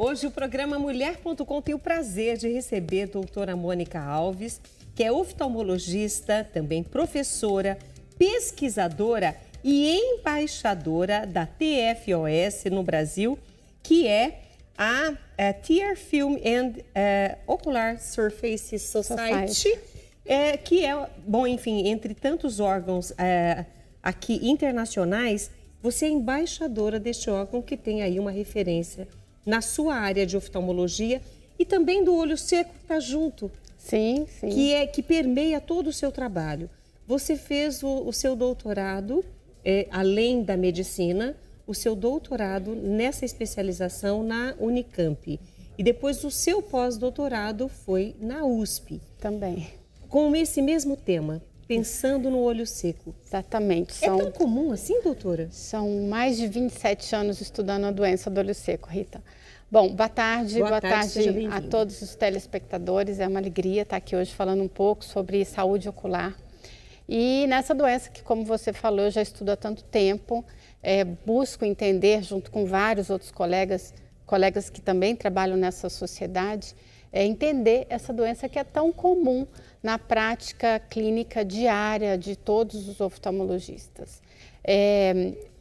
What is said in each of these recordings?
Hoje o programa Mulher.com tem o prazer de receber a doutora Mônica Alves, que é oftalmologista, também professora, pesquisadora e embaixadora da TFOS no Brasil, que é a Tear Film and Ocular Surface Society, que é, bom, enfim, entre tantos órgãos aqui internacionais, você é embaixadora deste órgão que tem aí uma referência na sua área de oftalmologia e também do olho seco que está junto. Sim, sim. Que permeia todo o seu trabalho. Você fez o seu doutorado, além da medicina, o seu doutorado nessa especialização na Unicamp. E depois o seu pós-doutorado foi na USP. Também. Com esse mesmo tema, pensando no olho seco. Exatamente. É tão comum assim, doutora? São mais de 27 anos estudando a doença do olho seco, Rita. Bom, boa tarde a todos os telespectadores. É uma alegria estar aqui hoje falando um pouco sobre saúde ocular. E nessa doença que, como você falou, eu já estudo há tanto tempo, busco entender junto com vários outros colegas que também trabalham nessa sociedade, entender essa doença que é tão comum na prática clínica diária de todos os oftalmologistas.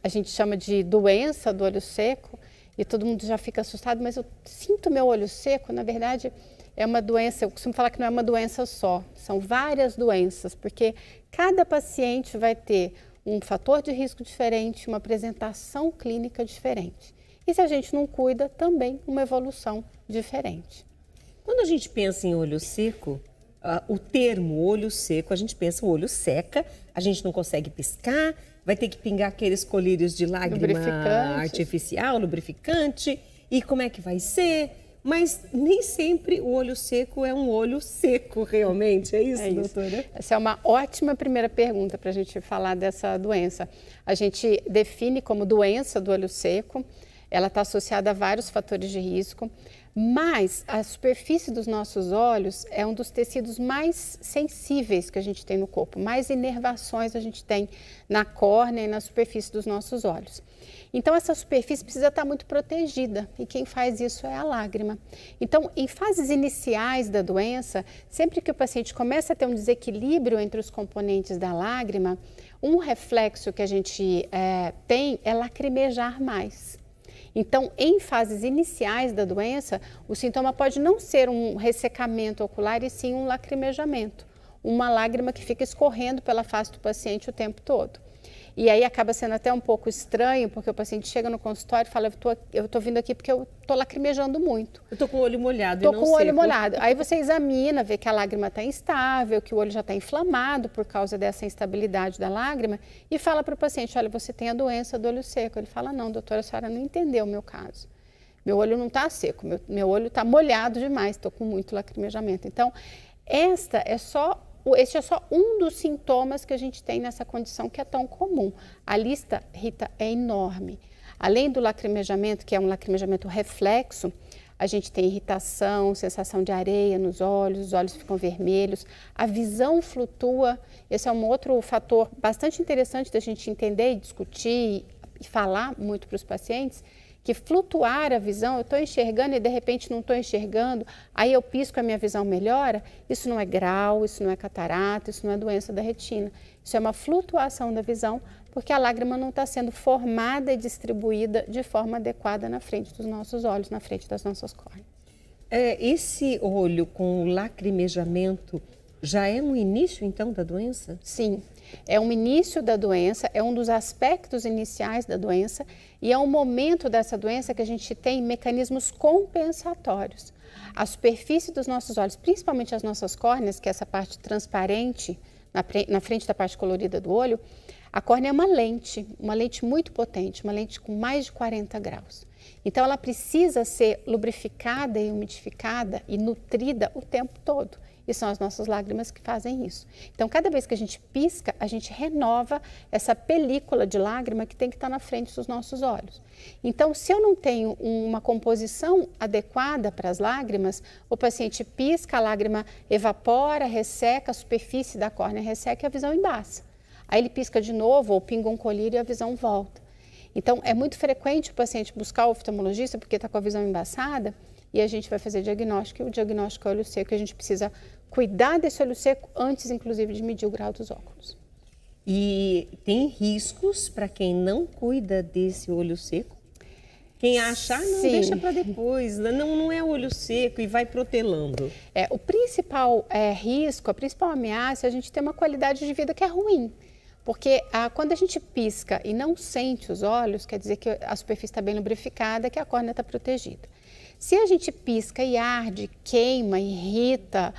A gente chama de doença do olho seco e todo mundo já fica assustado, mas eu sinto meu olho seco, na verdade é uma doença, eu costumo falar que não é uma doença só, são várias doenças, porque cada paciente vai ter um fator de risco diferente, uma apresentação clínica diferente. E se a gente não cuida, também uma evolução diferente. Quando a gente pensa em olho seco, o termo olho seco, a gente pensa o olho seca, a gente não consegue piscar, vai ter que pingar aqueles colírios de lágrima artificial, lubrificante, e como é que vai ser? Mas nem sempre o olho seco é um olho seco realmente, é isso, doutora? Essa é uma ótima primeira pergunta para a gente falar dessa doença. A gente define como doença do olho seco, ela está associada a vários fatores de risco, mas a superfície dos nossos olhos é um dos tecidos mais sensíveis que a gente tem no corpo, mais inervações a gente tem na córnea e na superfície dos nossos olhos. Então essa superfície precisa estar muito protegida e quem faz isso é a lágrima. Então em fases iniciais da doença, sempre que o paciente começa a ter um desequilíbrio entre os componentes da lágrima, um reflexo que a gente tem é lacrimejar mais. Então, em fases iniciais da doença, o sintoma pode não ser um ressecamento ocular e sim um lacrimejamento, uma lágrima que fica escorrendo pela face do paciente o tempo todo. E aí acaba sendo até um pouco estranho, porque o paciente chega no consultório e fala, eu tô vindo aqui porque eu tô lacrimejando muito. Eu tô com o olho molhado e não seco. Tô com o olho seco. molhado. Aí você examina, vê que a lágrima está instável, que o olho já está inflamado por causa dessa instabilidade da lágrima e fala para o paciente, olha, você tem a doença do olho seco. Ele fala, não, doutora, a senhora não entendeu o meu caso. Meu olho não está seco, meu olho está molhado demais, estou com muito lacrimejamento. Então, este é só um dos sintomas que a gente tem nessa condição que é tão comum. A lista, Rita, é enorme. Além do lacrimejamento, que é um lacrimejamento reflexo, a gente tem irritação, sensação de areia nos olhos, os olhos ficam vermelhos, a visão flutua. Esse é um outro fator bastante interessante da gente entender e discutir e falar muito para os pacientes, que flutuar a visão, eu estou enxergando e de repente não estou enxergando, aí eu pisco, a minha visão melhora, isso não é grau, isso não é catarata, isso não é doença da retina. Isso é uma flutuação da visão, porque a lágrima não está sendo formada e distribuída de forma adequada na frente dos nossos olhos, na frente das nossas córneas. Esse olho com lacrimejamento já é um início, então, da doença? Sim, é um início da doença, é um dos aspectos iniciais da doença e é um momento dessa doença que a gente tem mecanismos compensatórios. A superfície dos nossos olhos, principalmente as nossas córneas, que é essa parte transparente na frente da parte colorida do olho, a córnea é uma lente muito potente, uma lente com mais de 40 graus. Então ela precisa ser lubrificada e umidificada e nutrida o tempo todo. E são as nossas lágrimas que fazem isso. Então, cada vez que a gente pisca, a gente renova essa película de lágrima que tem que estar na frente dos nossos olhos. Então, se eu não tenho uma composição adequada para as lágrimas, o paciente pisca, a lágrima evapora, resseca, a superfície da córnea resseca e a visão embaça. Aí ele pisca de novo ou pinga um colírio e a visão volta. Então, é muito frequente o paciente buscar o oftalmologista porque está com a visão embaçada e a gente vai fazer diagnóstico, e o diagnóstico é olho seco, e a gente precisa cuidar desse olho seco antes, inclusive, de medir o grau dos óculos. E tem riscos para quem não cuida desse olho seco? Quem acha, não, deixa para depois, não é olho seco e vai protelando. O principal risco, a principal ameaça é a gente ter uma qualidade de vida que é ruim. Porque quando a gente pisca e não sente os olhos, quer dizer que a superfície está bem lubrificada, que a córnea está protegida. Se a gente pisca e arde, queima, irrita,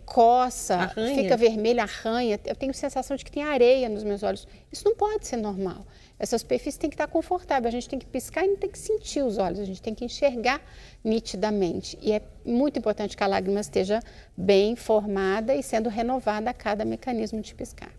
coça, arranha. Fica vermelho, arranha, eu tenho sensação de que tem areia nos meus olhos. Isso não pode ser normal. Essa superfície tem que estar confortável, a gente tem que piscar e não tem que sentir os olhos, a gente tem que enxergar nitidamente. E é muito importante que a lágrima esteja bem formada e sendo renovada a cada mecanismo de piscar.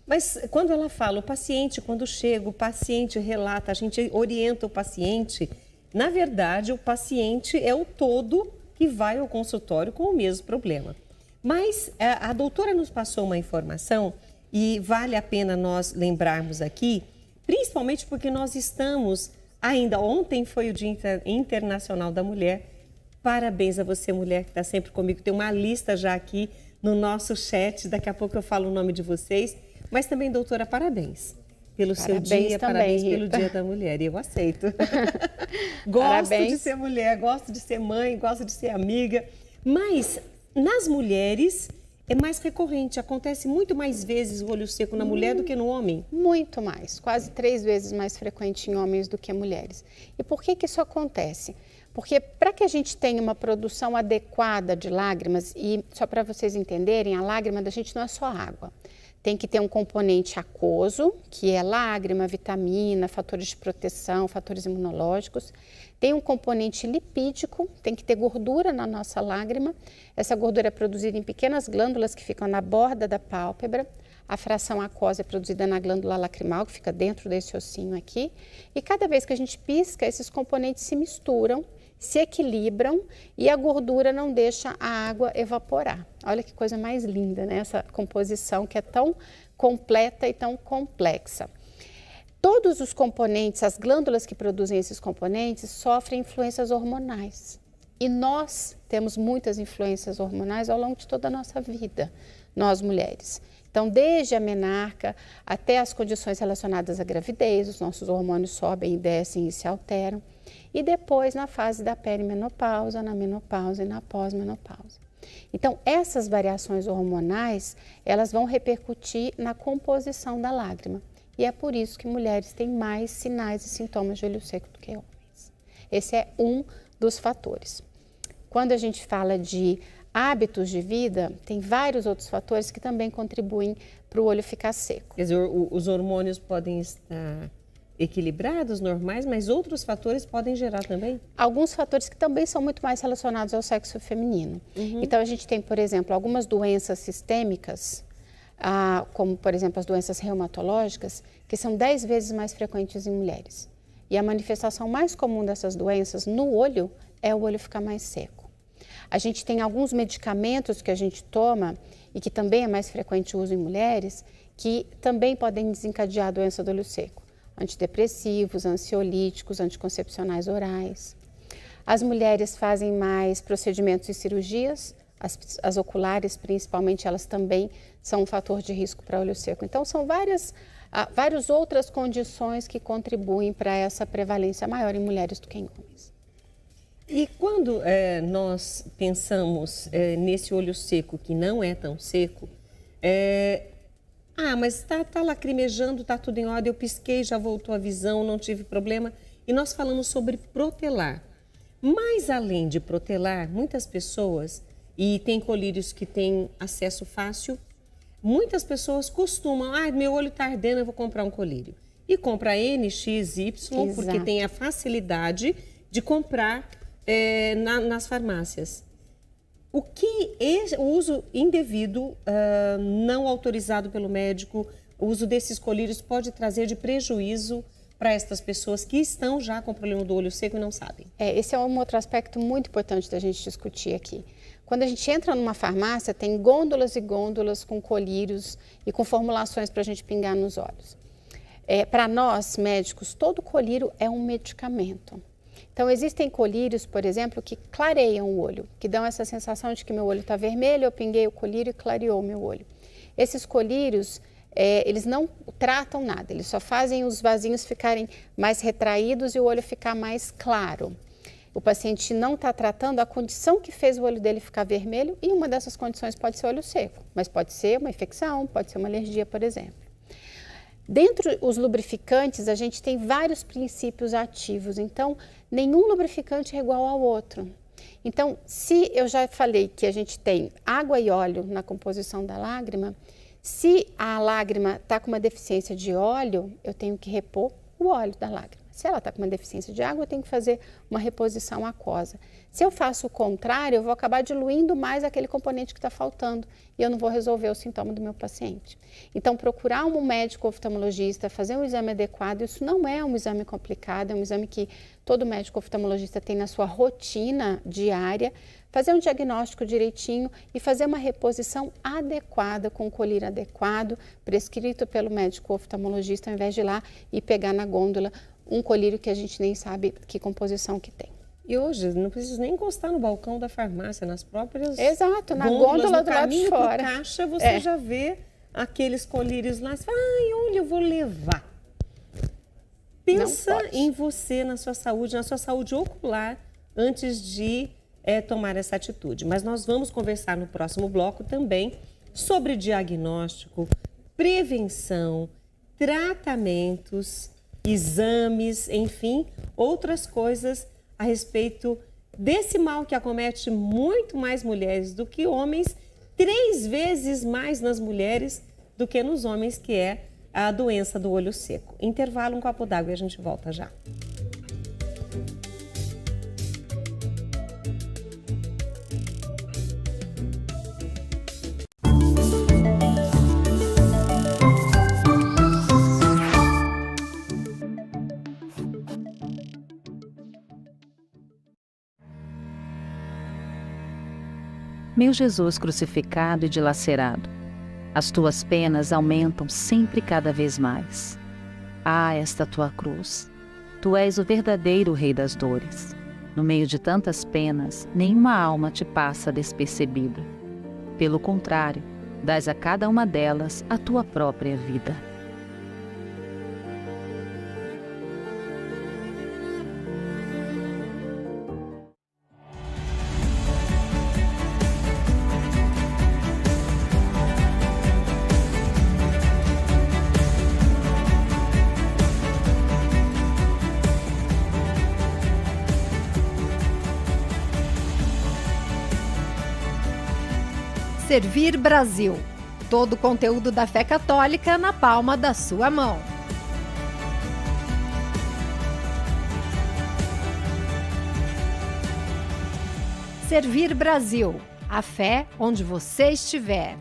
Mas quando ela fala, o paciente, quando chega, o paciente relata, a gente orienta o paciente, na verdade, o paciente é o todo que vai ao consultório com o mesmo problema. Mas a doutora nos passou uma informação e vale a pena nós lembrarmos aqui, principalmente porque nós estamos, ainda ontem foi o Dia Internacional da Mulher. Parabéns a você, mulher, que está sempre comigo. Tem uma lista já aqui no nosso chat, daqui a pouco eu falo o nome de vocês. Mas também, doutora, parabéns pelo seu dia, parabéns pelo Dia da Mulher. E eu aceito. Gosto de ser mulher, gosto de ser mãe, gosto de ser amiga. Mas nas mulheres é mais recorrente, acontece muito mais vezes o olho seco na mulher do que no homem? Muito mais, quase 3 vezes mais frequente em homens do que em mulheres. E por que isso acontece? Porque para que a gente tenha uma produção adequada de lágrimas, e só para vocês entenderem, a lágrima da gente não é só água. Tem que ter um componente aquoso, que é lágrima, vitamina, fatores de proteção, fatores imunológicos. Tem um componente lipídico, tem que ter gordura na nossa lágrima. Essa gordura é produzida em pequenas glândulas que ficam na borda da pálpebra. A fração aquosa é produzida na glândula lacrimal, que fica dentro desse ossinho aqui. E cada vez que a gente pisca, esses componentes se misturam, se equilibram e a gordura não deixa a água evaporar. Olha que coisa mais linda, né? Essa composição que é tão completa e tão complexa. Todos os componentes, as glândulas que produzem esses componentes, sofrem influências hormonais. E nós temos muitas influências hormonais ao longo de toda a nossa vida, nós mulheres. Então, desde a menarca até as condições relacionadas à gravidez, os nossos hormônios sobem e descem e se alteram. E depois na fase da perimenopausa, na menopausa e na pós-menopausa. Então, essas variações hormonais, elas vão repercutir na composição da lágrima. E é por isso que mulheres têm mais sinais e sintomas de olho seco do que homens. Esse é um dos fatores. Quando a gente fala de hábitos de vida, tem vários outros fatores que também contribuem para o olho ficar seco. Quer dizer, os hormônios podem estar equilibrados, normais, mas outros fatores podem gerar também? Alguns fatores que também são muito mais relacionados ao sexo feminino. Então, a gente tem, por exemplo, algumas doenças sistêmicas, como, por exemplo, as doenças reumatológicas, que são 10 vezes mais frequentes em mulheres. E a manifestação mais comum dessas doenças no olho é o olho ficar mais seco. A gente tem alguns medicamentos que a gente toma e que também é mais frequente o uso em mulheres, que também podem desencadear a doença do olho seco. Antidepressivos, ansiolíticos, anticoncepcionais orais. As mulheres fazem mais procedimentos e cirurgias, as oculares principalmente, elas também são um fator de risco para olho seco. Então, são várias outras condições que contribuem para essa prevalência maior em mulheres do que em homens. E quando nós pensamos nesse olho seco que não é tão seco, mas está lacrimejando, está tudo em ordem, eu pisquei, já voltou a visão, não tive problema. E nós falamos sobre protelar. Mas além de protelar, muitas pessoas, e tem colírios que têm acesso fácil, muitas pessoas costumam, meu olho está ardendo, eu vou comprar um colírio. E compra NXY, porque tem a facilidade de comprar nas farmácias. O uso indevido, não autorizado pelo médico, o uso desses colírios pode trazer de prejuízo para estas pessoas que estão já com problema do olho seco e não sabem? Esse é um outro aspecto muito importante da gente discutir aqui. Quando a gente entra numa farmácia, tem gôndolas e gôndolas com colírios e com formulações para a gente pingar nos olhos. Para nós, médicos, todo colírio é um medicamento. Então, existem colírios, por exemplo, que clareiam o olho, que dão essa sensação de que meu olho está vermelho, eu pinguei o colírio e clareou o meu olho. Esses colírios, eles não tratam nada, eles só fazem os vasinhos ficarem mais retraídos e o olho ficar mais claro. O paciente não está tratando a condição que fez o olho dele ficar vermelho e uma dessas condições pode ser olho seco, mas pode ser uma infecção, pode ser uma alergia, por exemplo. Dentro dos lubrificantes, a gente tem vários princípios ativos, então nenhum lubrificante é igual ao outro. Então, se eu já falei que a gente tem água e óleo na composição da lágrima, se a lágrima está com uma deficiência de óleo, eu tenho que repor o óleo da lágrima. Se ela está com uma deficiência de água, eu tenho que fazer uma reposição aquosa. Se eu faço o contrário, eu vou acabar diluindo mais aquele componente que está faltando e eu não vou resolver o sintoma do meu paciente. Então, procurar um médico oftalmologista, fazer um exame adequado, isso não é um exame complicado, é um exame que todo médico oftalmologista tem na sua rotina diária, fazer um diagnóstico direitinho e fazer uma reposição adequada, com o colírio adequado, prescrito pelo médico oftalmologista, ao invés de ir lá e pegar na gôndola um colírio que a gente nem sabe que composição que tem. E hoje não precisa nem encostar no balcão da farmácia, nas próprias Exato, na gôndola do lado de fora. No caixa você já vê aqueles colírios lá, você fala, ai, olha, eu vou levar. Pensa em você, na sua saúde ocular, antes de tomar essa atitude. Mas nós vamos conversar no próximo bloco também sobre diagnóstico, prevenção, tratamentos, exames, enfim, outras coisas a respeito desse mal que acomete muito mais mulheres do que homens, 3 vezes mais nas mulheres do que nos homens, que é a doença do olho seco. Intervalo, um copo d'água e a gente volta já. Meu Jesus crucificado e dilacerado, as tuas penas aumentam sempre cada vez mais. Ah, esta tua cruz! Tu és o verdadeiro Rei das dores. No meio de tantas penas, nenhuma alma te passa despercebida. Pelo contrário, dás a cada uma delas a tua própria vida. Servir Brasil. Todo o conteúdo da fé católica na palma da sua mão. Servir Brasil. A fé onde você estiver.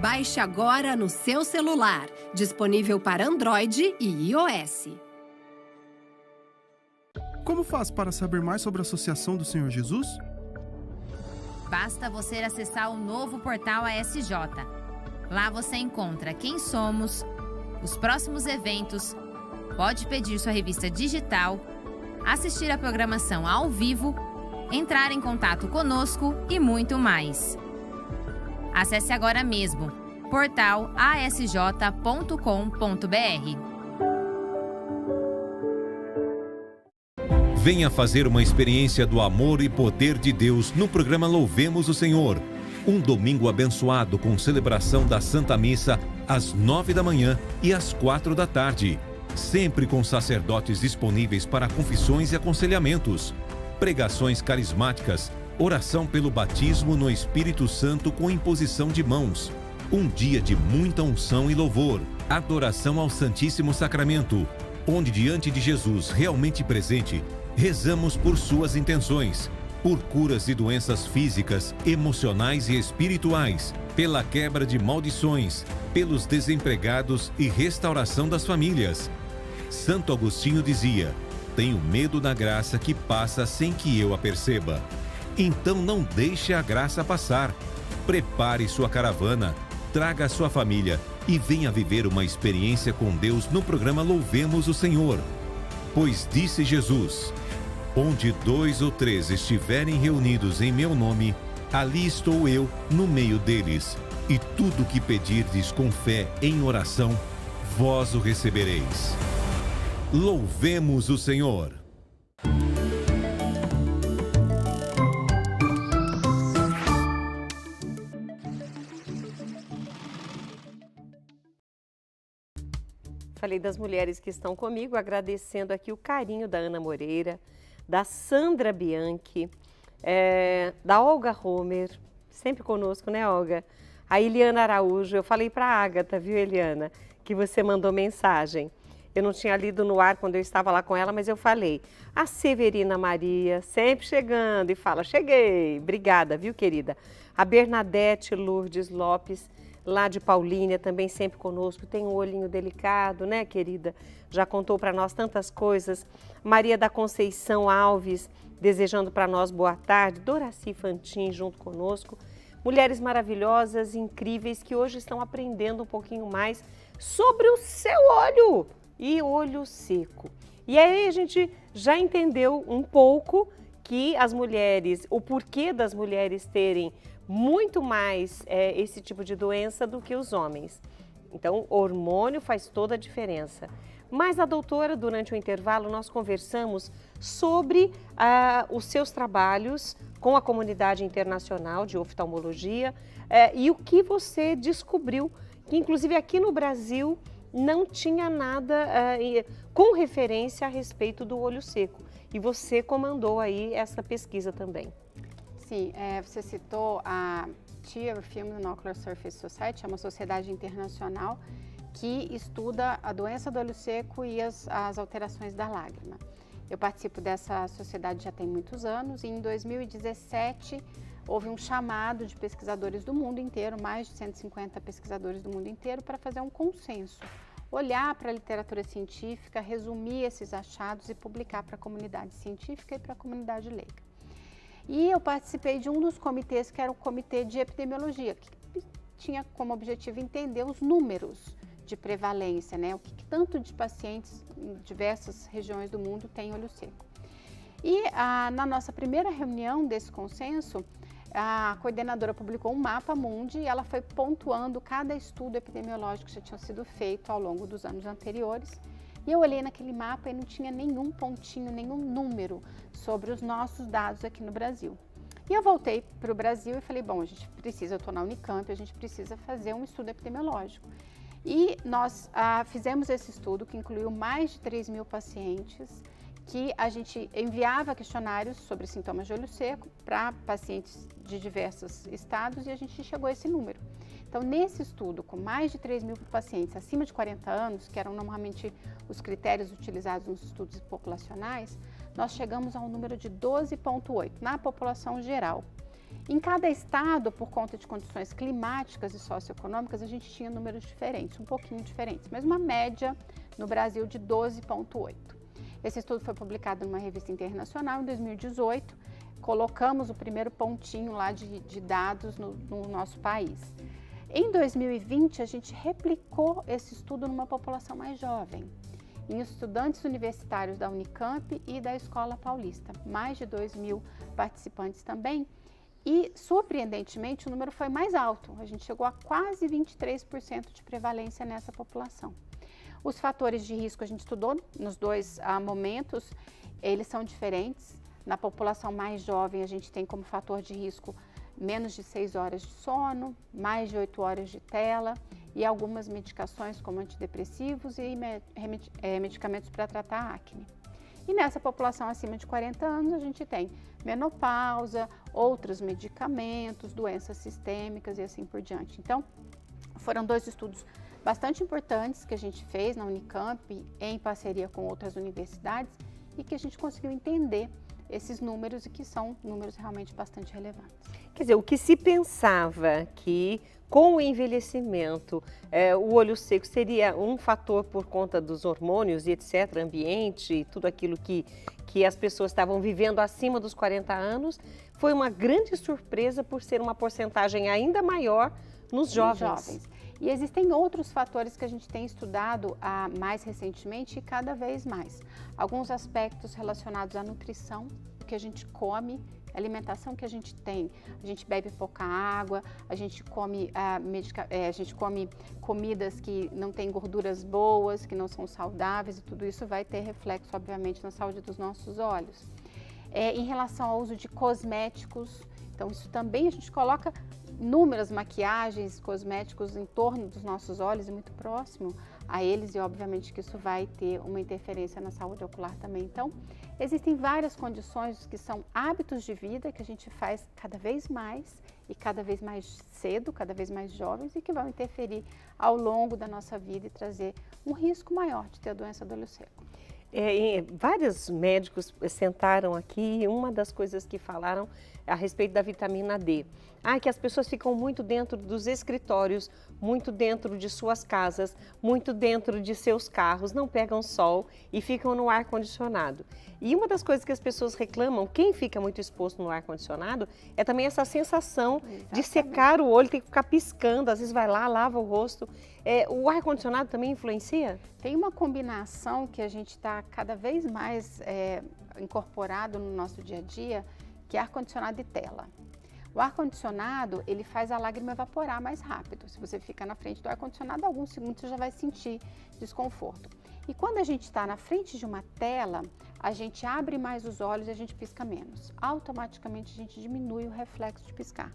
Baixe agora no seu celular. Disponível para Android e iOS. Como faz para saber mais sobre a Associação do Senhor Jesus? Basta você acessar o novo portal ASJ. Lá você encontra quem somos, os próximos eventos, pode pedir sua revista digital, assistir a programação ao vivo, entrar em contato conosco e muito mais. Acesse agora mesmo portalasj.com.br. Venha fazer uma experiência do amor e poder de Deus no programa Louvemos o Senhor. Um domingo abençoado com celebração da Santa Missa às 9 da manhã e às 4 da tarde. Sempre com sacerdotes disponíveis para confissões e aconselhamentos. Pregações carismáticas, oração pelo batismo no Espírito Santo com imposição de mãos. Um dia de muita unção e louvor. Adoração ao Santíssimo Sacramento, onde diante de Jesus realmente presente, rezamos por suas intenções, por curas de doenças físicas, emocionais e espirituais, pela quebra de maldições, pelos desempregados e restauração das famílias. Santo Agostinho dizia: tenho medo da graça que passa sem que eu a perceba. Então não deixe a graça passar. Prepare sua caravana, traga a sua família e venha viver uma experiência com Deus no programa Louvemos o Senhor. Pois disse Jesus: onde 2 ou 3 estiverem reunidos em meu nome, ali estou eu no meio deles. E tudo o que pedirdes com fé em oração, vós o recebereis. Louvemos o Senhor. Falei das mulheres que estão comigo, agradecendo aqui o carinho da Ana Moreira, da Sandra Bianchi, da Olga Homer, sempre conosco, né, Olga? A Eliana Araújo, eu falei para a Ágata, viu, Eliana, que você mandou mensagem. Eu não tinha lido no ar quando eu estava lá com ela, mas eu falei. A Severina Maria, sempre chegando e fala, cheguei, obrigada, viu, querida? A Bernadette Lourdes Lopes, lá de Paulínia, também sempre conosco, tem um olhinho delicado, né, querida? Já contou para nós tantas coisas. Maria da Conceição Alves, desejando para nós boa tarde. Doraci Fantin, junto conosco. Mulheres maravilhosas, incríveis, que hoje estão aprendendo um pouquinho mais sobre o seu olho e olho seco. E aí a gente já entendeu um pouco que as mulheres, o porquê das mulheres terem muito mais esse tipo de doença do que os homens. Então, o hormônio faz toda a diferença. Mas a doutora, durante o intervalo, nós conversamos sobre os seus trabalhos com a comunidade internacional de oftalmologia e o que você descobriu, que inclusive aqui no Brasil não tinha nada com referência a respeito do olho seco. E você comandou aí essa pesquisa também. Sim, você citou a TEAR, Film Ocular Surface Society, é uma sociedade internacional que estuda a doença do olho seco e as alterações da lágrima. Eu participo dessa sociedade já tem muitos anos e em 2017 houve um chamado de pesquisadores do mundo inteiro, mais de 150 pesquisadores do mundo inteiro, para fazer um consenso, olhar para a literatura científica, resumir esses achados e publicar para a comunidade científica e para a comunidade leiga. E eu participei de um dos comitês, que era o Comitê de Epidemiologia, que tinha como objetivo entender os números de prevalência, né? O que tanto de pacientes em diversas regiões do mundo tem olho seco. E na nossa primeira reunião desse consenso, a coordenadora publicou um mapa mundi e ela foi pontuando cada estudo epidemiológico que já tinha sido feito ao longo dos anos anteriores. E eu olhei naquele mapa e não tinha nenhum pontinho, nenhum número sobre os nossos dados aqui no Brasil. E eu voltei para o Brasil e falei, bom, a gente precisa, eu estou na Unicamp, a gente precisa fazer um estudo epidemiológico. E nós fizemos esse estudo, que incluiu mais de 3.000 pacientes, que a gente enviava questionários sobre sintomas de olho seco para pacientes de diversos estados e a gente chegou a esse número. Então, nesse estudo, com mais de 3.000 pacientes acima de 40 anos, que eram normalmente os critérios utilizados nos estudos populacionais, nós chegamos a um número de 12,8 na população geral. Em cada estado, por conta de condições climáticas e socioeconômicas, a gente tinha números diferentes, um pouquinho diferentes, mas uma média no Brasil de 12,8. Esse estudo foi publicado numa revista internacional em 2018, colocamos o primeiro pontinho lá de dados no nosso país. Em 2020, a gente replicou esse estudo numa população mais jovem, em estudantes universitários da Unicamp e da Escola Paulista, mais de 2.000 participantes também, e surpreendentemente o número foi mais alto, a gente chegou a quase 23% de prevalência nessa população. Os fatores de risco a gente estudou nos dois momentos, eles são diferentes. Na população mais jovem a gente tem como fator de risco menos de 6 horas de sono, mais de 8 horas de tela e algumas medicações como antidepressivos e medicamentos para tratar a acne. E nessa população acima de 40 anos a gente tem menopausa, outros medicamentos, doenças sistêmicas e assim por diante. Então, foram dois estudos bastante importantes que a gente fez na Unicamp em parceria com outras universidades e que a gente conseguiu entender esses números e que são números realmente bastante relevantes. Quer dizer, o que se pensava que com o envelhecimento o olho seco seria um fator por conta dos hormônios e etc., ambiente e tudo aquilo que as pessoas estavam vivendo acima dos 40 anos, foi uma grande surpresa por ser uma porcentagem ainda maior nos jovens. E existem outros fatores que a gente tem estudado mais recentemente e cada vez mais. Alguns aspectos relacionados à nutrição, o que a gente come, a alimentação que a gente tem. A gente bebe pouca água, a gente come comidas que não têm gorduras boas, que não são saudáveis, e tudo isso vai ter reflexo, obviamente, na saúde dos nossos olhos. Em relação ao uso de cosméticos, então isso também a gente coloca inúmeras maquiagens, cosméticos em torno dos nossos olhos e muito próximo a eles, e obviamente que isso vai ter uma interferência na saúde ocular também. Então, existem várias condições que são hábitos de vida que a gente faz cada vez mais e cada vez mais cedo, cada vez mais jovens, e que vão interferir ao longo da nossa vida e trazer um risco maior de ter a doença do olho seco. Vários médicos sentaram aqui e uma das coisas que falaram a respeito da vitamina D. Que as pessoas ficam muito dentro dos escritórios, muito dentro de suas casas, muito dentro de seus carros, não pegam sol e ficam no ar-condicionado. E uma das coisas que as pessoas reclamam, quem fica muito exposto no ar-condicionado, é também essa sensação de secar o olho, tem que ficar piscando, às vezes vai lá, lava o rosto. O ar-condicionado também influencia? Tem uma combinação que a gente está cada vez mais incorporado no nosso dia a dia, que é ar-condicionado e tela. O ar-condicionado, ele faz a lágrima evaporar mais rápido. Se você fica na frente do ar-condicionado, alguns segundos você já vai sentir desconforto. E quando a gente está na frente de uma tela, a gente abre mais os olhos e a gente pisca menos. Automaticamente a gente diminui o reflexo de piscar.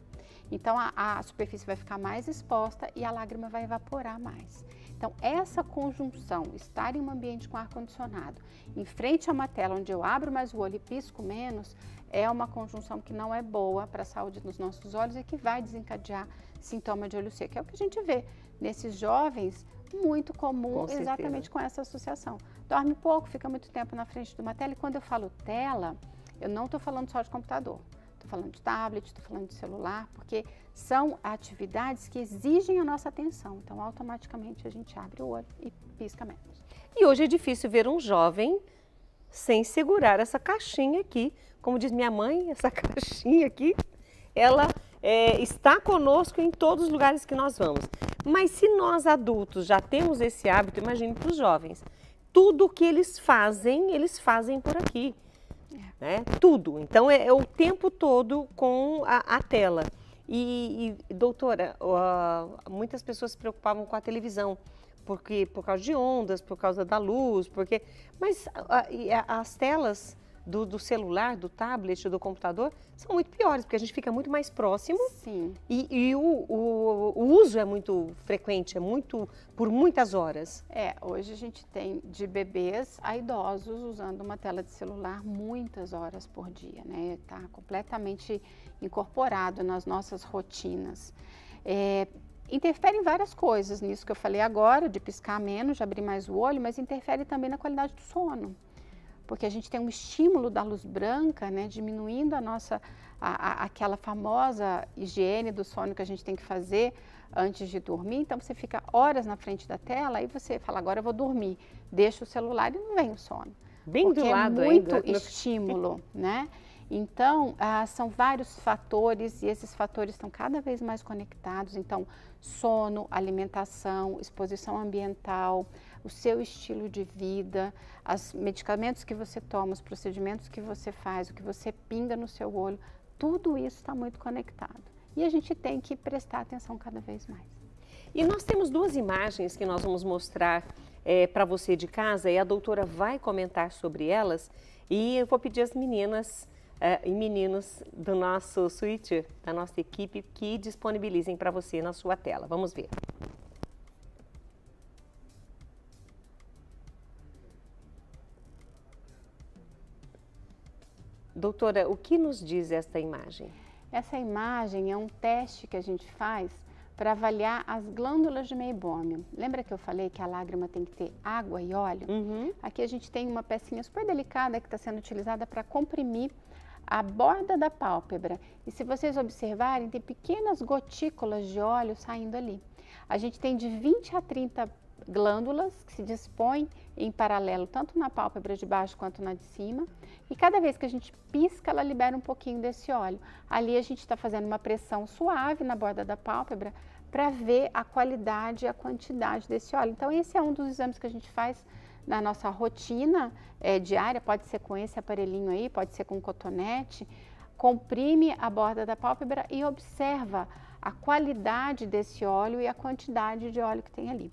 Então a superfície vai ficar mais exposta e a lágrima vai evaporar mais. Então essa conjunção, estar em um ambiente com ar-condicionado, em frente a uma tela onde eu abro mais o olho e pisco menos, é uma conjunção que não é boa para a saúde dos nossos olhos e que vai desencadear sintoma de olho seco. É o que a gente vê nesses jovens, muito comum, exatamente com essa associação. Dorme pouco, fica muito tempo na frente de uma tela, e quando eu falo tela, eu não estou falando só de computador. Estou falando de tablet, estou falando de celular, porque são atividades que exigem a nossa atenção. Então, automaticamente, a gente abre o olho e pisca menos. E hoje é difícil ver um jovem sem segurar essa caixinha aqui. Como diz minha mãe, essa caixinha aqui, ela está conosco em todos os lugares que nós vamos. Mas se nós adultos já temos esse hábito, imagine para os jovens. Tudo que eles fazem por aqui. Né? Tudo. Então, é o tempo todo com a tela. E doutora, muitas pessoas se preocupavam com a televisão, por causa de ondas, por causa da luz, mas as telas do celular, do tablet, do computador, são muito piores, porque a gente fica muito mais próximo. Sim. E o uso é muito frequente, por muitas horas. Hoje a gente tem de bebês a idosos usando uma tela de celular muitas horas por dia, né? Está completamente incorporado nas nossas rotinas. Interfere em várias coisas, nisso que eu falei agora, de piscar menos, de abrir mais o olho, mas interfere também na qualidade do sono. Porque a gente tem um estímulo da luz branca, né, diminuindo aquela famosa higiene do sono que a gente tem que fazer antes de dormir. Então, você fica horas na frente da tela e você fala, agora eu vou dormir. Deixa o celular e não vem o sono. Bem do lado ainda. Porque é muito ainda. estímulo, né? Então, são vários fatores e esses fatores estão cada vez mais conectados. Então, sono, alimentação, exposição ambiental, o seu estilo de vida, os medicamentos que você toma, os procedimentos que você faz, o que você pinga no seu olho, tudo isso está muito conectado. E a gente tem que prestar atenção cada vez mais. E nós temos duas imagens que nós vamos mostrar para você de casa e a doutora vai comentar sobre elas. E eu vou pedir às meninas e meninos do nosso switcher, da nossa equipe, que disponibilizem para você na sua tela. Vamos ver. Doutora, o que nos diz esta imagem? Essa imagem é um teste que a gente faz para avaliar as glândulas de meibômio. Lembra que eu falei que a lágrima tem que ter água e óleo? Uhum. Aqui a gente tem uma pecinha super delicada que está sendo utilizada para comprimir a borda da pálpebra. E se vocês observarem, tem pequenas gotículas de óleo saindo ali. A gente tem de 20 a 30 glândulas que se dispõem em paralelo, tanto na pálpebra de baixo quanto na de cima. E cada vez que a gente pisca, ela libera um pouquinho desse óleo. Ali a gente está fazendo uma pressão suave na borda da pálpebra para ver a qualidade e a quantidade desse óleo. Então, esse é um dos exames que a gente faz na nossa rotina diária, pode ser com esse aparelhinho aí, pode ser com cotonete. Comprime a borda da pálpebra e observa a qualidade desse óleo e a quantidade de óleo que tem ali.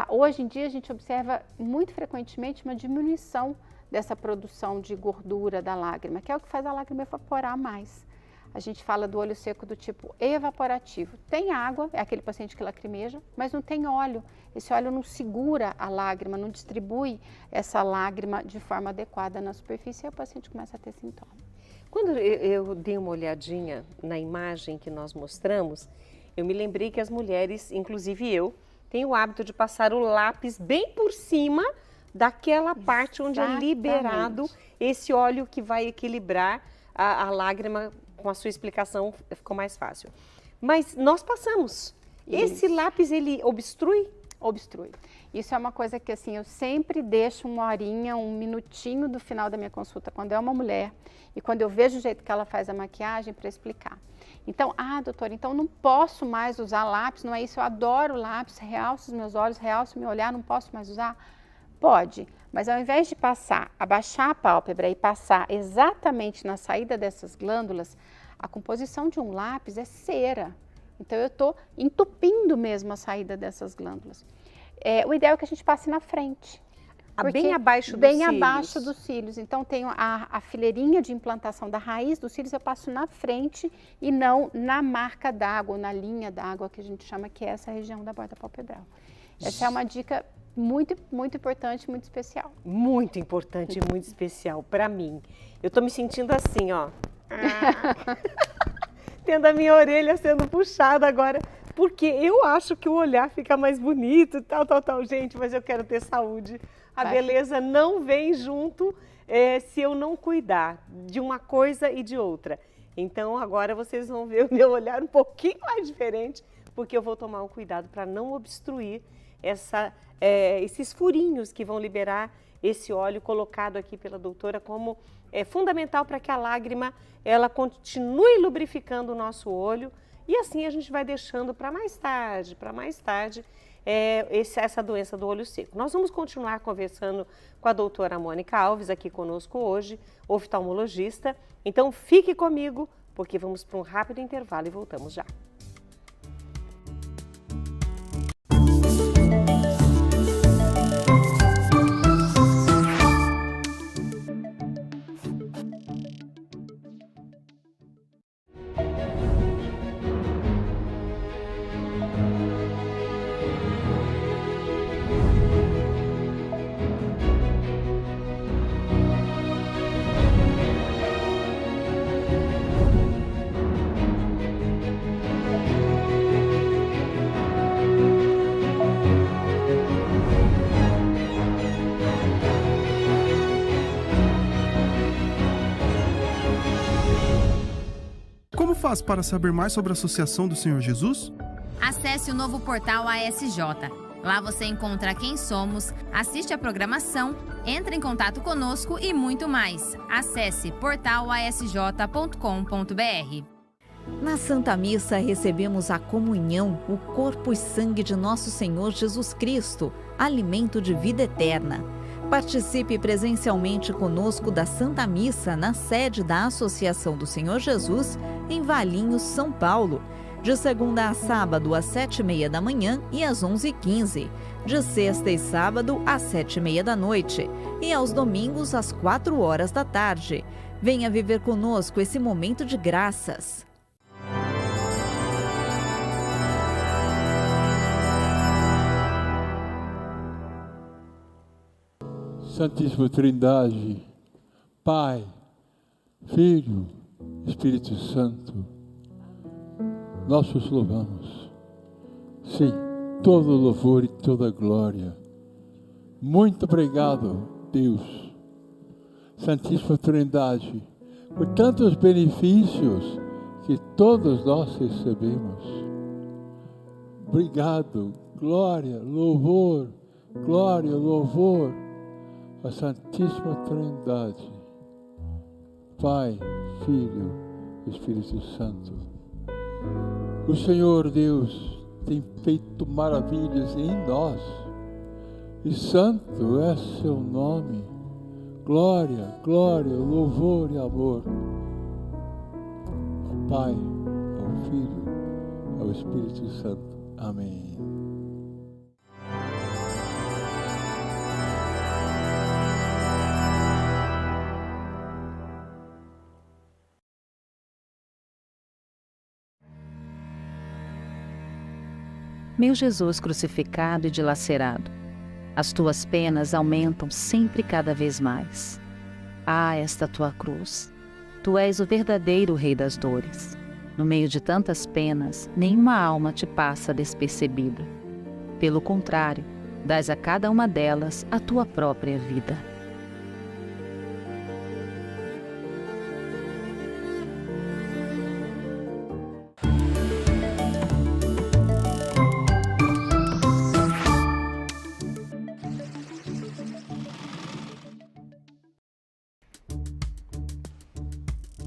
Hoje em dia, a gente observa muito frequentemente uma diminuição dessa produção de gordura da lágrima, que é o que faz a lágrima evaporar mais. A gente fala do olho seco do tipo evaporativo. Tem água, é aquele paciente que lacrimeja, mas não tem óleo. Esse óleo não segura a lágrima, não distribui essa lágrima de forma adequada na superfície e o paciente começa a ter sintoma. Quando eu dei uma olhadinha na imagem que nós mostramos, eu me lembrei que as mulheres, inclusive eu, têm o hábito de passar o lápis bem por cima daquela parte onde é liberado esse óleo que vai equilibrar a lágrima. Com a sua explicação ficou mais fácil. Mas nós passamos. Esse lápis, ele obstrui? Obstrui. Isso é uma coisa que assim, eu sempre deixo uma horinha, um minutinho do final da minha consulta, quando é uma mulher, e quando eu vejo o jeito que ela faz a maquiagem, para explicar. Então, doutora, então não posso mais usar lápis, não é isso? Eu adoro lápis, realço os meus olhos, realço o meu olhar, não posso mais usar? Pode, mas ao invés de abaixar a pálpebra e passar exatamente na saída dessas glândulas, a composição de um lápis é cera. Então, eu estou entupindo mesmo a saída dessas glândulas. O ideal é que a gente passe na frente. Bem abaixo dos cílios. Bem abaixo dos cílios. Então, tenho a fileirinha de implantação da raiz dos cílios, eu passo na frente e não na marca d'água, na linha d'água que a gente chama, que é essa região da borda palpebral. Essa é uma dica muito, muito importante, muito especial. Muito importante e muito especial para mim. Eu estou me sentindo assim, ó. Tendo a minha orelha sendo puxada agora, porque eu acho que o olhar fica mais bonito, tal. Gente, mas eu quero ter saúde. A beleza não vem junto se eu não cuidar de uma coisa e de outra. Então, agora vocês vão ver o meu olhar um pouquinho mais diferente, porque eu vou tomar um cuidado para não obstruir esses furinhos que vão liberar esse óleo colocado aqui pela doutora como fundamental para que a lágrima ela continue lubrificando o nosso olho e assim a gente vai deixando para mais tarde, essa doença do olho seco. Nós vamos continuar conversando com a doutora Mônica Alves aqui conosco hoje, oftalmologista. Então fique comigo porque vamos para um rápido intervalo e voltamos já. Como faz para saber mais sobre a Associação do Senhor Jesus? Acesse o novo portal ASJ. Lá você encontra quem somos, assiste a programação, entra em contato conosco e muito mais. Acesse portalasj.com.br. Na Santa Missa recebemos a comunhão, o corpo e sangue de nosso Senhor Jesus Cristo, alimento de vida eterna. Participe presencialmente conosco da Santa Missa na sede da Associação do Senhor Jesus, em Valinhos, São Paulo, de segunda a sábado às 7h30 da manhã e às 11h15, de sexta e sábado às 7h30 da noite e aos domingos às 4h da tarde. Venha viver conosco esse momento de graças. Santíssima Trindade, Pai, Filho, Espírito Santo, nós os louvamos. Sim, todo louvor e toda glória. Muito obrigado, Deus, Santíssima Trindade, por tantos benefícios que todos nós recebemos. Obrigado, glória, louvor, a Santíssima Trindade, Pai, Filho, Espírito Santo. O Senhor Deus tem feito maravilhas em nós. E santo é seu nome. Glória, glória, louvor e amor ao Pai, ao Filho, ao Espírito Santo. Amém. Meu Jesus crucificado e dilacerado, as tuas penas aumentam sempre cada vez mais. Ah, esta tua cruz! Tu és o verdadeiro Rei das dores. No meio de tantas penas, nenhuma alma te passa despercebida. Pelo contrário, dás a cada uma delas a tua própria vida.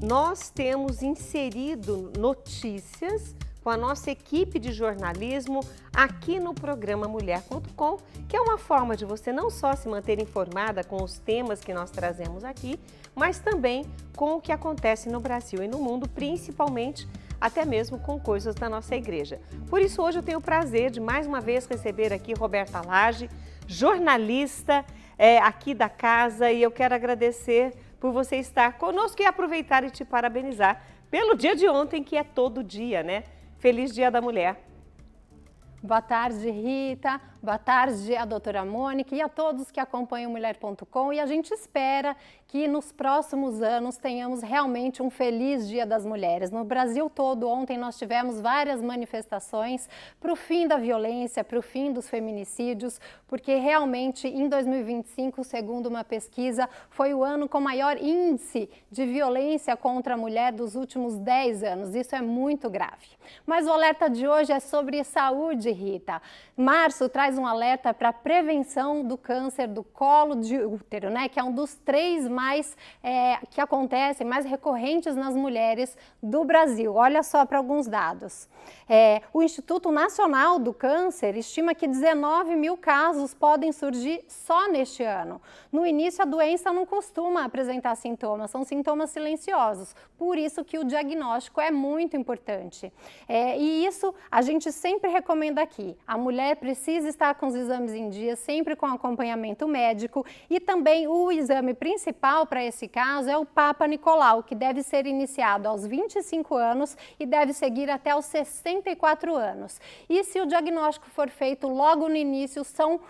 Nós temos inserido notícias com a nossa equipe de jornalismo aqui no programa Mulher.com, que é uma forma de você não só se manter informada com os temas que nós trazemos aqui, mas também com o que acontece no Brasil e no mundo, principalmente até mesmo com coisas da nossa igreja. Por isso, hoje eu tenho o prazer de mais uma vez receber aqui Roberta Lage, jornalista aqui da casa, e eu quero agradecer por você estar conosco e aproveitar e te parabenizar pelo dia de ontem, que é todo dia, né? Feliz Dia da Mulher. Boa tarde, Rita. Boa tarde a doutora Mônica e a todos que acompanham Mulher.com. E a gente espera que nos próximos anos tenhamos realmente um feliz Dia das Mulheres. No Brasil todo, ontem nós tivemos várias manifestações para o fim da violência, para o fim dos feminicídios, porque realmente em 2025, segundo uma pesquisa, foi o ano com maior índice de violência contra a mulher dos últimos 10 anos. Isso é muito grave. Mas o alerta de hoje é sobre saúde, Rita. Março traz um alerta para a prevenção do câncer do colo de útero, né? Que é um dos 3 mais que acontecem, mais recorrentes nas mulheres do Brasil. Olha só para alguns dados. O Instituto Nacional do Câncer estima que 19 mil casos podem surgir só neste ano. No início, a doença não costuma apresentar sintomas, são sintomas silenciosos. Por isso que o diagnóstico é muito importante. E isso a gente sempre recomenda aqui. A mulher precisa estar com os exames em dia, sempre com acompanhamento médico, e também o exame principal para esse caso é o Papa Nicolau, que deve ser iniciado aos 25 anos e deve seguir até os 64 anos. E se o diagnóstico for feito logo no início, são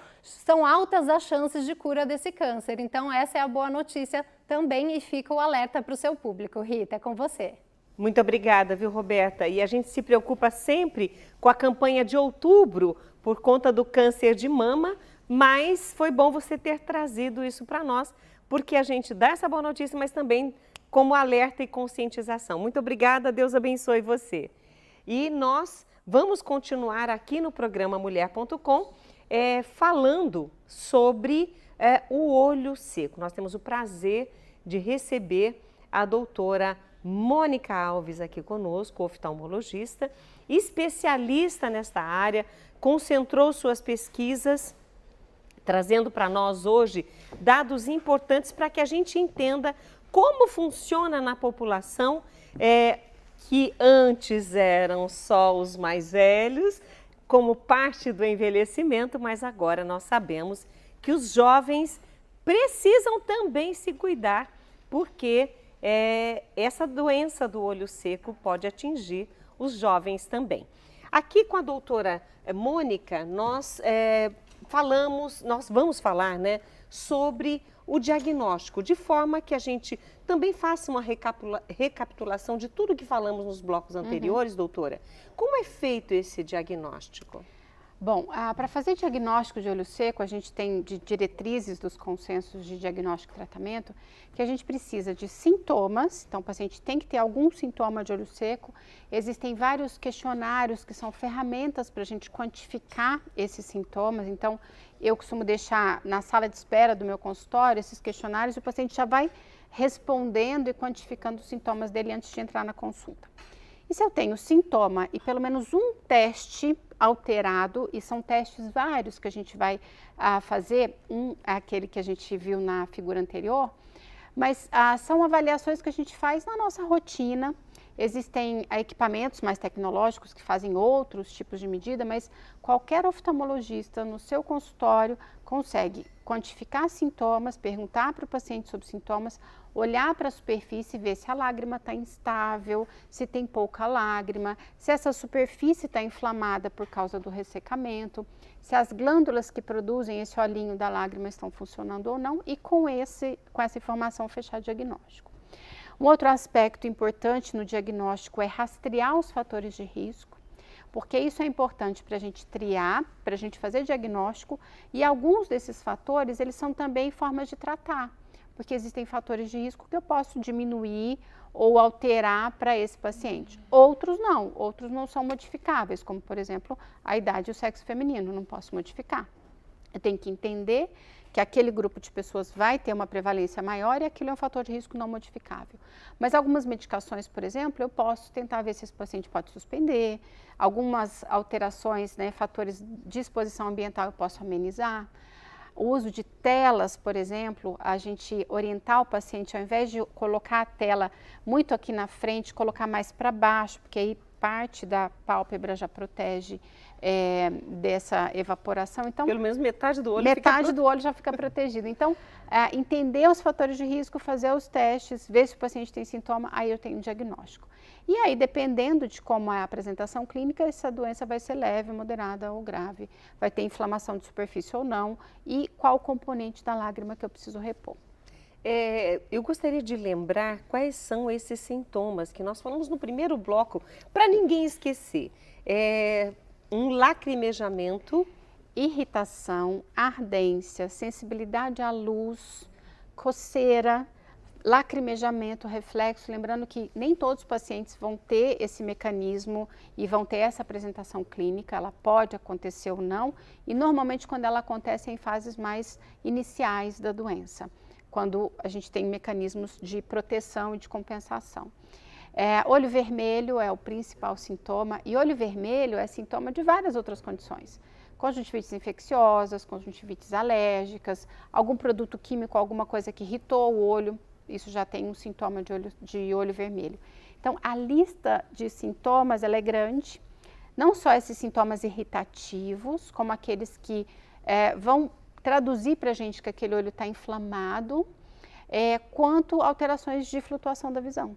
altas as chances de cura desse câncer. Então essa é a boa notícia também, e fica o alerta para o seu público. Rita, é com você. Muito obrigada, viu, Roberta? E a gente se preocupa sempre com a campanha de outubro por conta do câncer de mama, mas foi bom você ter trazido isso para nós, porque a gente dá essa boa notícia, mas também como alerta e conscientização. Muito obrigada, Deus abençoe você. E nós vamos continuar aqui no programa Mulher.com falando sobre o olho seco. Nós temos o prazer de receber a doutora Mônica Alves aqui conosco, oftalmologista, especialista nesta área, concentrou suas pesquisas, trazendo para nós hoje dados importantes para que a gente entenda como funciona na população, que antes eram só os mais velhos, como parte do envelhecimento, mas agora nós sabemos que os jovens precisam também se cuidar, porque essa doença do olho seco pode atingir os jovens também. Aqui com a doutora Mônica, nós vamos falar, né, sobre o diagnóstico, de forma que a gente também faça uma recapitulação de tudo que falamos nos blocos anteriores, doutora. Como é feito esse diagnóstico? Bom, para fazer diagnóstico de olho seco, a gente tem de diretrizes dos consensos de diagnóstico e tratamento que a gente precisa de sintomas, então o paciente tem que ter algum sintoma de olho seco. Existem vários questionários que são ferramentas para a gente quantificar esses sintomas, então eu costumo deixar na sala de espera do meu consultório esses questionários e o paciente já vai respondendo e quantificando os sintomas dele antes de entrar na consulta. E se eu tenho sintoma e pelo menos um teste alterado, e são testes vários que a gente vai fazer, aquele que a gente viu na figura anterior, mas são avaliações que a gente faz na nossa rotina. Existem equipamentos mais tecnológicos que fazem outros tipos de medida, mas qualquer oftalmologista no seu consultório consegue quantificar sintomas, perguntar para o paciente sobre sintomas, olhar para a superfície e ver se a lágrima está instável, se tem pouca lágrima, se essa superfície está inflamada por causa do ressecamento, se as glândulas que produzem esse olhinho da lágrima estão funcionando ou não, e com essa informação fechar o diagnóstico. Um outro aspecto importante no diagnóstico é rastrear os fatores de risco, porque isso é importante para a gente triar, para a gente fazer diagnóstico, e alguns desses fatores, eles são também formas de tratar, porque existem fatores de risco que eu posso diminuir ou alterar para esse paciente. Outros não são modificáveis, como por exemplo, a idade e o sexo feminino, não posso modificar. Eu tenho que entender que aquele grupo de pessoas vai ter uma prevalência maior e aquilo é um fator de risco não modificável. Mas algumas medicações, por exemplo, eu posso tentar ver se esse paciente pode suspender, algumas alterações, fatores de exposição ambiental eu posso amenizar. O uso de telas, por exemplo, a gente orientar o paciente, ao invés de colocar a tela muito aqui na frente, colocar mais para baixo, porque aí parte da pálpebra já protege dessa evaporação. Então, pelo menos metade do olho do olho já fica protegido. Então, entender os fatores de risco, fazer os testes, ver se o paciente tem sintoma, aí eu tenho um diagnóstico. E aí, dependendo de como é a apresentação clínica, essa doença vai ser leve, moderada ou grave, vai ter inflamação de superfície ou não, e qual componente da lágrima que eu preciso repor. Eu gostaria de lembrar quais são esses sintomas que nós falamos no primeiro bloco, para ninguém esquecer. Um lacrimejamento, irritação, ardência, sensibilidade à luz, coceira, lacrimejamento, reflexo, lembrando que nem todos os pacientes vão ter esse mecanismo e vão ter essa apresentação clínica, ela pode acontecer ou não, e normalmente quando ela acontece é em fases mais iniciais da doença, quando a gente tem mecanismos de proteção e de compensação. Olho vermelho é o principal sintoma, e olho vermelho é sintoma de várias outras condições. Conjuntivites infecciosas, conjuntivites alérgicas, algum produto químico, alguma coisa que irritou o olho, isso já tem um sintoma de olho vermelho. Então, a lista de sintomas ela é grande, não só esses sintomas irritativos, como aqueles que vão traduzir para a gente que aquele olho está inflamado, quanto alterações de flutuação da visão.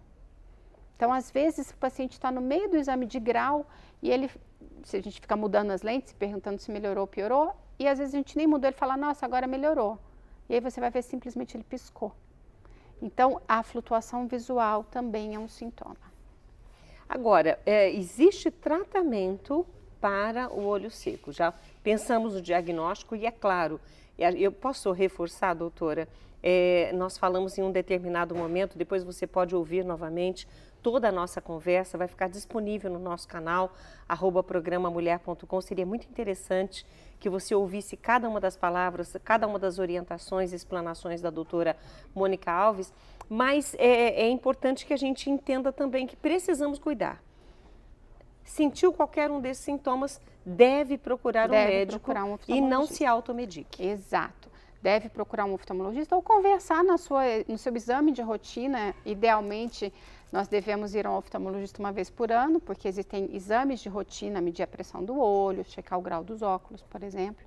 Então, às vezes, o paciente está no meio do exame de grau e se a gente fica mudando as lentes, perguntando se melhorou ou piorou, e às vezes a gente nem mudou, ele fala, nossa, agora melhorou. E aí você vai ver simplesmente ele piscou. Então, a flutuação visual também é um sintoma. Agora, existe tratamento para o olho seco? Já pensamos no diagnóstico e é claro, eu posso reforçar, doutora, nós falamos em um determinado momento, depois você pode ouvir novamente, toda a nossa conversa vai ficar disponível no nosso canal, @programamulher.com. Seria muito interessante que você ouvisse cada uma das palavras, cada uma das orientações e explanações da doutora Mônica Alves, mas é importante que a gente entenda também que precisamos cuidar. Sentiu qualquer um desses sintomas, deve procurar um médico e não se automedique. Exato. Deve procurar um oftalmologista ou conversar no seu exame de rotina. Idealmente, nós devemos ir a um oftalmologista uma vez por ano, porque existem exames de rotina, medir a pressão do olho, checar o grau dos óculos, por exemplo.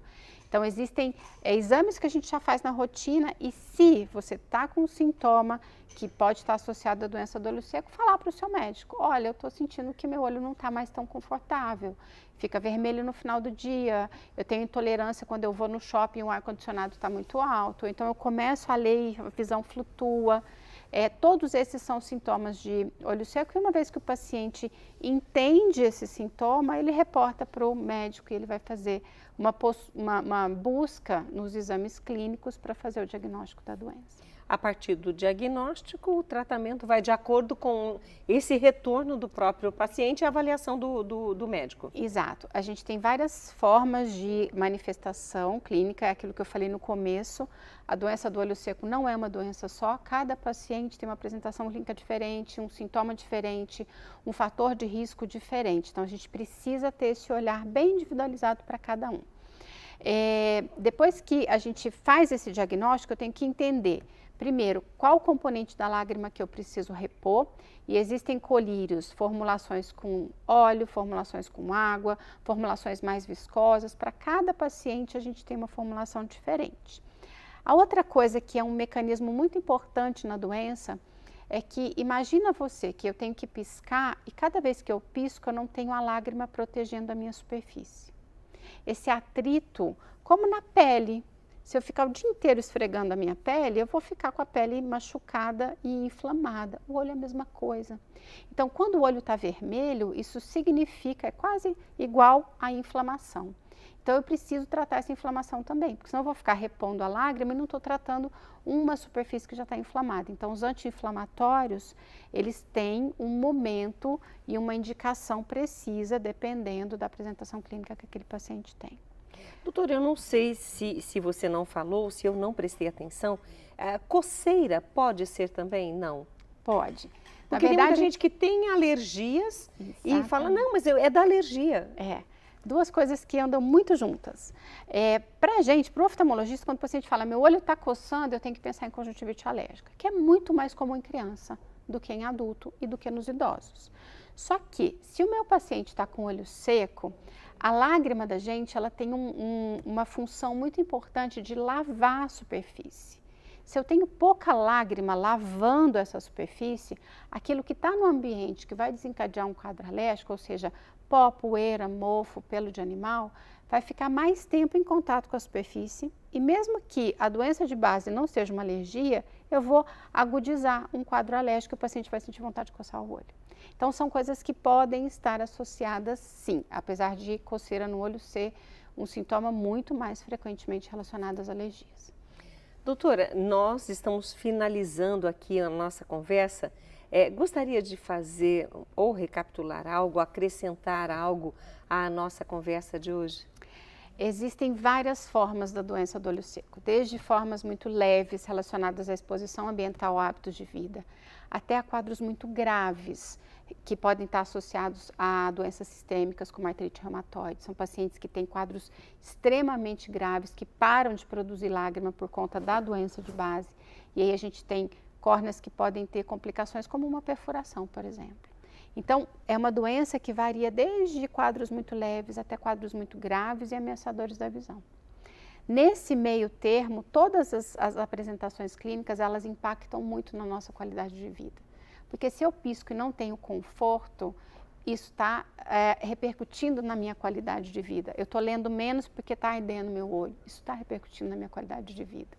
Então, existem exames que a gente já faz na rotina e se você está com um sintoma que pode estar associado à doença do olho seco, falar para o seu médico, olha, eu estou sentindo que meu olho não está mais tão confortável, fica vermelho no final do dia, eu tenho intolerância quando eu vou no shopping e o ar-condicionado está muito alto, então eu começo a ler e a visão flutua. Todos esses são sintomas de olho seco e uma vez que o paciente entende esse sintoma, ele reporta para o médico e ele vai fazer uma busca nos exames clínicos para fazer o diagnóstico da doença. A partir do diagnóstico, o tratamento vai de acordo com esse retorno do próprio paciente e a avaliação do médico. Exato. A gente tem várias formas de manifestação clínica, é aquilo que eu falei no começo. A doença do olho seco não é uma doença só, cada paciente tem uma apresentação clínica diferente, um sintoma diferente, um fator de risco diferente. Então, a gente precisa ter esse olhar bem individualizado para cada um. Depois que a gente faz esse diagnóstico, eu tenho que entender, primeiro, qual o componente da lágrima que eu preciso repor, e existem colírios, formulações com óleo, formulações com água, formulações mais viscosas. Para cada paciente a gente tem uma formulação diferente. A outra coisa que é um mecanismo muito importante na doença é que imagina você que eu tenho que piscar e cada vez que eu pisco eu não tenho a lágrima protegendo a minha superfície. Esse atrito, como na pele, se eu ficar o dia inteiro esfregando a minha pele, eu vou ficar com a pele machucada e inflamada. O olho é a mesma coisa. Então, quando o olho está vermelho, isso significa, é quase igual à inflamação. Então, eu preciso tratar essa inflamação também, porque senão eu vou ficar repondo a lágrima e não estou tratando uma superfície que já está inflamada. Então, os anti-inflamatórios, eles têm um momento e uma indicação precisa, dependendo da apresentação clínica que aquele paciente tem. Doutora, eu não sei se você não falou, se eu não prestei atenção, coceira pode ser também? Não? Pode. Na verdade, tem muita gente que tem alergias e fala, não, mas é da alergia. Duas coisas que andam muito juntas. Pra gente, pro oftalmologista, quando o paciente fala, meu olho está coçando, eu tenho que pensar em conjuntivite alérgica, que é muito mais comum em criança do que em adulto e do que nos idosos. Só que, se o meu paciente está com o olho seco, a lágrima da gente, ela tem uma função muito importante de lavar a superfície. Se eu tenho pouca lágrima lavando essa superfície, aquilo que está no ambiente que vai desencadear um quadro alérgico, ou seja, pó, poeira, mofo, pelo de animal, vai ficar mais tempo em contato com a superfície e mesmo que a doença de base não seja uma alergia, eu vou agudizar um quadro alérgico e o paciente vai sentir vontade de coçar o olho. Então, são coisas que podem estar associadas, sim, apesar de coceira no olho ser um sintoma muito mais frequentemente relacionado às alergias. Doutora, nós estamos finalizando aqui a nossa conversa. Gostaria de fazer ou recapitular algo, acrescentar algo à nossa conversa de hoje? Existem várias formas da doença do olho seco, desde formas muito leves relacionadas à exposição ambiental a hábitos de vida, até a quadros muito graves, que podem estar associados a doenças sistêmicas como artrite reumatoide. São pacientes que têm quadros extremamente graves, que param de produzir lágrima por conta da doença de base. E aí a gente tem córneas que podem ter complicações como uma perfuração, por exemplo. Então, é uma doença que varia desde quadros muito leves até quadros muito graves e ameaçadores da visão. Nesse meio termo, todas as apresentações clínicas, elas impactam muito na nossa qualidade de vida. Porque se eu pisco e não tenho conforto, isso está repercutindo na minha qualidade de vida. Eu estou lendo menos porque está ardendo meu olho. Isso está repercutindo na minha qualidade de vida.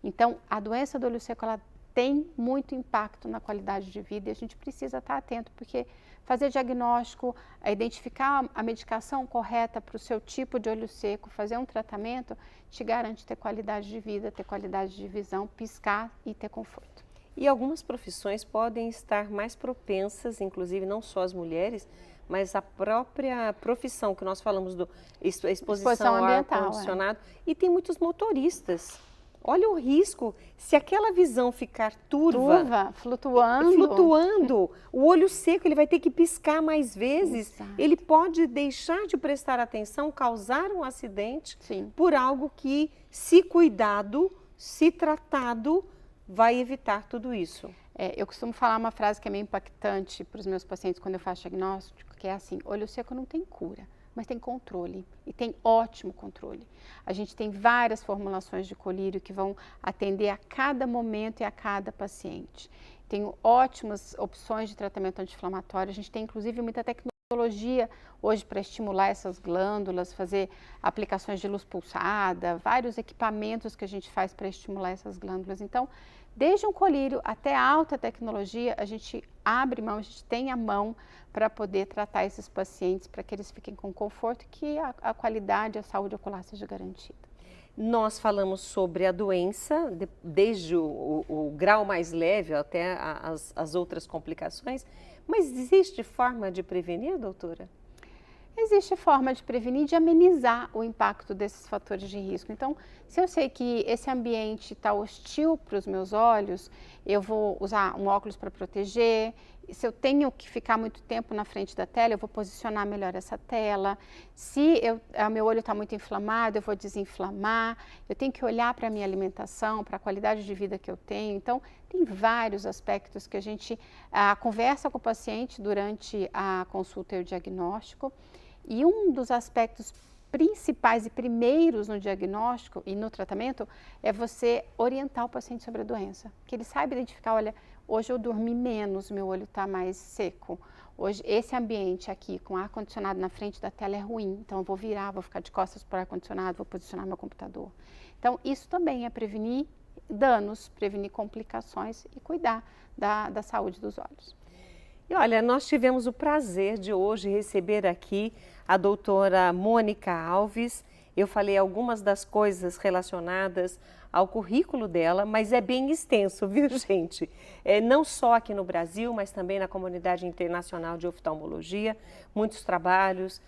Então, a doença do olho seco, ela tem muito impacto na qualidade de vida e a gente precisa estar atento, porque fazer diagnóstico, identificar a medicação correta para o seu tipo de olho seco, fazer um tratamento, te garante ter qualidade de vida, ter qualidade de visão, piscar e ter conforto. E algumas profissões podem estar mais propensas, inclusive não só as mulheres, mas a própria profissão que nós falamos do exposição ao ar-condicionado. E tem muitos motoristas. Olha o risco, se aquela visão ficar turva, flutuando, o olho seco, ele vai ter que piscar mais vezes, ele pode deixar de prestar atenção, causar um acidente por algo que, se cuidado, se tratado, vai evitar tudo isso. Eu costumo falar uma frase que é meio impactante para os meus pacientes quando eu faço diagnóstico, que é assim, olho seco não tem cura, mas tem controle, e tem ótimo controle. A gente tem várias formulações de colírio que vão atender a cada momento e a cada paciente. Tem ótimas opções de tratamento anti-inflamatório, a gente tem inclusive muita tecnologia tecnologia hoje para estimular essas glândulas, fazer aplicações de luz pulsada, vários equipamentos que a gente faz para estimular essas glândulas. Então, desde um colírio até a alta tecnologia, a gente abre mão, a gente tem a mão para poder tratar esses pacientes, para que eles fiquem com conforto e que a qualidade, a saúde ocular seja garantida. Nós falamos sobre a doença, desde o grau mais leve até as outras complicações, mas existe forma de prevenir, doutora? Existe forma de prevenir e de amenizar o impacto desses fatores de risco. Então, se eu sei que esse ambiente está hostil para os meus olhos, eu vou usar um óculos para proteger. Se eu tenho que ficar muito tempo na frente da tela, eu vou posicionar melhor essa tela. Se meu olho está muito inflamado, eu vou desinflamar. Eu tenho que olhar para a minha alimentação, para a qualidade de vida que eu tenho. Então, tem vários aspectos que a gente conversa com o paciente durante a consulta e o diagnóstico. E um dos aspectos principais e primeiros no diagnóstico e no tratamento é você orientar o paciente sobre a doença. Que ele saiba identificar, olha, hoje eu dormi menos, meu olho está mais seco. Hoje esse ambiente aqui com ar-condicionado na frente da tela é ruim, então eu vou virar, vou ficar de costas para o ar-condicionado, vou posicionar meu computador. Então isso também é prevenir danos, prevenir complicações e cuidar da saúde dos olhos. E olha, nós tivemos o prazer de hoje receber aqui a doutora Mônica Alves. Eu falei algumas das coisas relacionadas ao currículo dela, mas é bem extenso, viu, gente? Não só aqui no Brasil, mas também na comunidade internacional de oftalmologia, muitos trabalhos,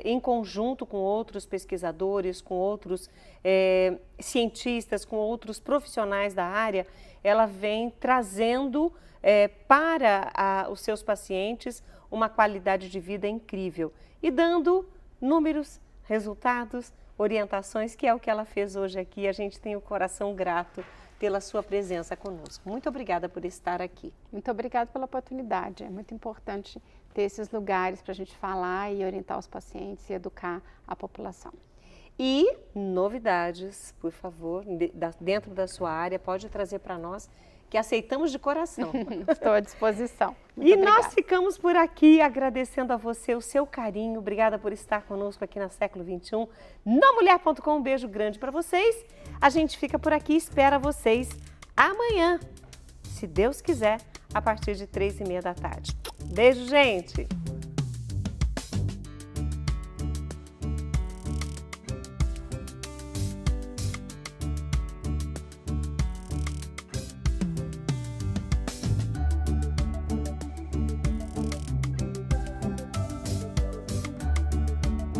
em conjunto com outros pesquisadores, com outros cientistas, com outros profissionais da área, ela vem trazendo para os seus pacientes uma qualidade de vida incrível e dando números, resultados, orientações, que é o que ela fez hoje aqui. A gente tem o coração grato pela sua presença conosco. Muito obrigada por estar aqui. Muito obrigada pela oportunidade. É muito importante ter esses lugares para a gente falar e orientar os pacientes e educar a população. E novidades, por favor, dentro da sua área, pode trazer para nós, que aceitamos de coração. Estou à disposição. Muito obrigada. Nós ficamos por aqui agradecendo a você o seu carinho. Obrigada por estar conosco aqui na Século XXI, na Mulher.com. Um beijo grande para vocês. A gente fica por aqui e espera vocês amanhã, se Deus quiser, a partir de 3h30 da tarde. Beijo, gente!